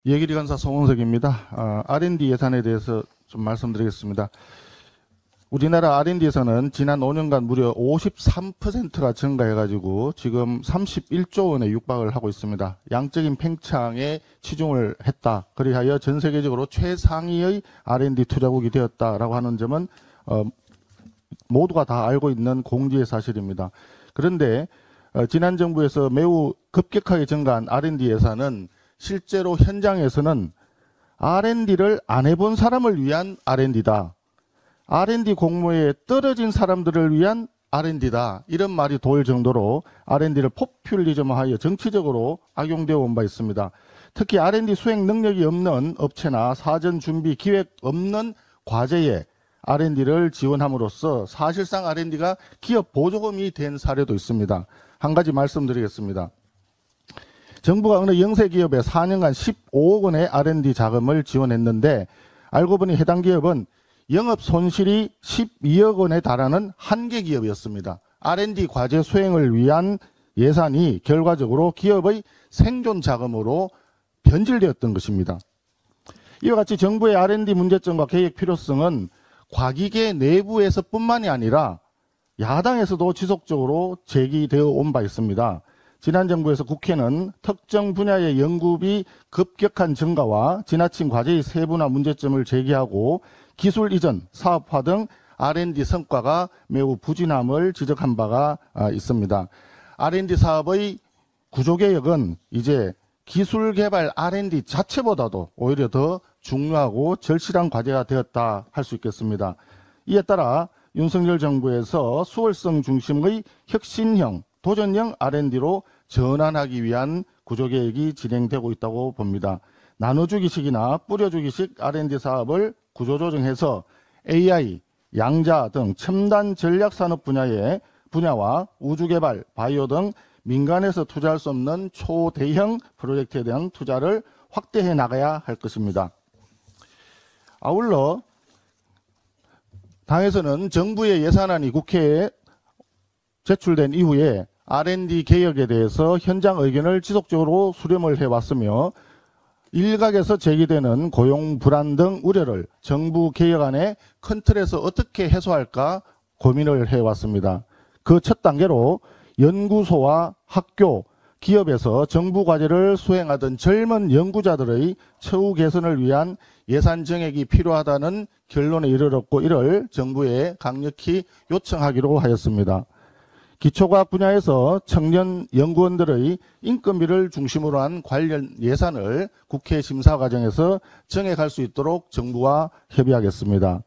예길이 간사 송원석입니다. R&D 예산에 대해서 좀 말씀드리겠습니다. 우리나라 R&D에서는 지난 5년간 무려 53%가 증가해가지고 지금 31조 원에 육박을 하고 있습니다. 양적인 팽창에 치중을 했다. 그리하여 전 세계적으로 최상위의 R&D 투자국이 되었다라고 하는 점은 모두가 다 알고 있는 공지의 사실입니다. 그런데 지난 정부에서 매우 급격하게 증가한 R&D 예산은 실제로 현장에서는 R&D를 안 해본 사람을 위한 R&D다. R&D 공모에 떨어진 사람들을 위한 R&D다. 이런 말이 돌 정도로 R&D를 포퓰리즘화하여 정치적으로 악용되어 온 바 있습니다. 특히 R&D 수행 능력이 없는 업체나 사전 준비 기획 없는 과제에 R&D를 지원함으로써 사실상 R&D가 기업 보조금이 된 사례도 있습니다. 한 가지 말씀드리겠습니다. 정부가 어느 영세기업에 4년간 15억 원의 R&D 자금을 지원했는데 알고 보니 해당 기업은 영업 손실이 12억 원에 달하는 한계 기업이었습니다. R&D 과제 수행을 위한 예산이 결과적으로 기업의 생존 자금으로 변질되었던 것입니다. 이와 같이 정부의 R&D 문제점과 계획 필요성은 과기계 내부에서뿐만이 아니라 야당에서도 지속적으로 제기되어 온 바 있습니다. 지난 정부에서 국회는 특정 분야의 연구비 급격한 증가와 지나친 과제의 세분화 문제점을 제기하고 기술 이전, 사업화 등 R&D 성과가 매우 부진함을 지적한 바가 있습니다. R&D 사업의 구조개혁은 이제 기술 개발 R&D 자체보다도 오히려 더 중요하고 절실한 과제가 되었다 할 수 있겠습니다. 이에 따라 윤석열 정부에서 수월성 중심의 혁신형, 도전형 R&D로 전환하기 위한 구조개혁이 진행되고 있다고 봅니다. 나눠주기식이나 뿌려주기식 R&D 사업을 구조조정해서 AI, 양자 등 첨단 전략산업 분야와 우주개발, 바이오 등 민간에서 투자할 수 없는 초대형 프로젝트에 대한 투자를 확대해 나가야 할 것입니다. 아울러 당에서는 정부의 예산안이 국회에 제출된 이후에 R&D 개혁에 대해서 현장 의견을 지속적으로 수렴을 해왔으며 일각에서 제기되는 고용 불안 등 우려를 정부 개혁안의 큰 틀에서 어떻게 해소할까 고민을 해왔습니다. 그 첫 단계로 연구소와 학교, 기업에서 정부 과제를 수행하던 젊은 연구자들의 처우 개선을 위한 예산 정액이 필요하다는 결론에 이르렀고 이를 정부에 강력히 요청하기로 하였습니다. 기초과학 분야에서 청년 연구원들의 인건비를 중심으로 한 관련 예산을 국회 심사 과정에서 정액할 수 있도록 정부와 협의하겠습니다.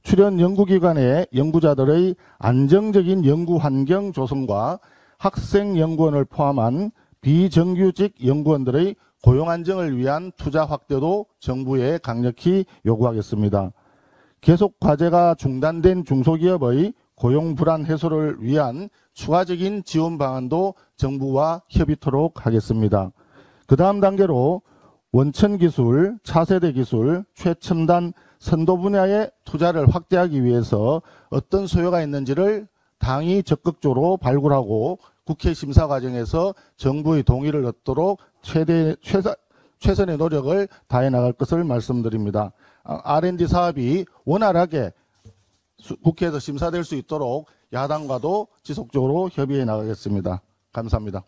출연 연구기관의 연구자들의 안정적인 연구 환경 조성과 학생 연구원을 포함한 비정규직 연구원들의 고용 안정을 위한 투자 확대도 정부에 강력히 요구하겠습니다. 계속 과제가 중단된 중소기업의 고용 불안 해소를 위한 추가적인 지원 방안도 정부와 협의토록 하겠습니다. 그 다음 단계로 원천기술, 차세대 기술, 최첨단 선도 분야의 투자를 확대하기 위해서 어떤 소요가 있는지를 당이 적극적으로 발굴하고 국회 심사 과정에서 정부의 동의를 얻도록 최선의 노력을 다해 나갈 것을 말씀드립니다. R&D 사업이 원활하게 국회에서 심사될 수 있도록 야당과도 지속적으로 협의해 나가겠습니다. 감사합니다.